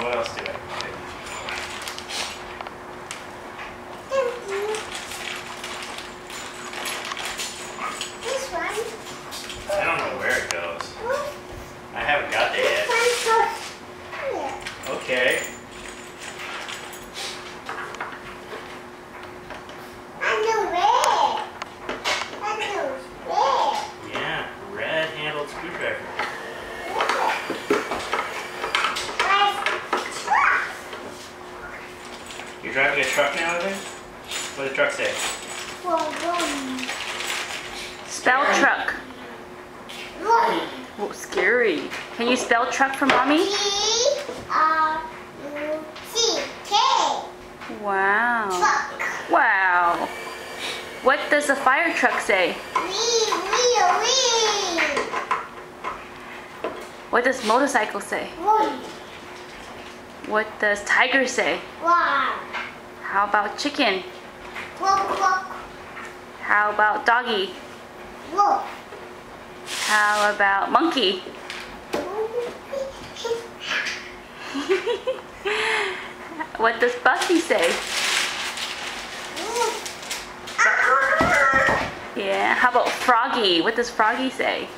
What else do I pick? This one. I don't know where it goes. I haven't got there yet. Okay. Yeah, red-handled screwdriver. You're driving a truck now, Evan? What does the truck say? Spell truck. Oh, scary. Can you spell truck for mommy? T-R-U-C-K. Wow. Truck. Wow. What does a fire truck say? Wee. What does motorcycle say? Woo. What does tiger say? Wow. How about chicken? Walk. How about doggy? Woo. How about monkey? What does Buffy say? Yeah, how about froggy? What does froggy say?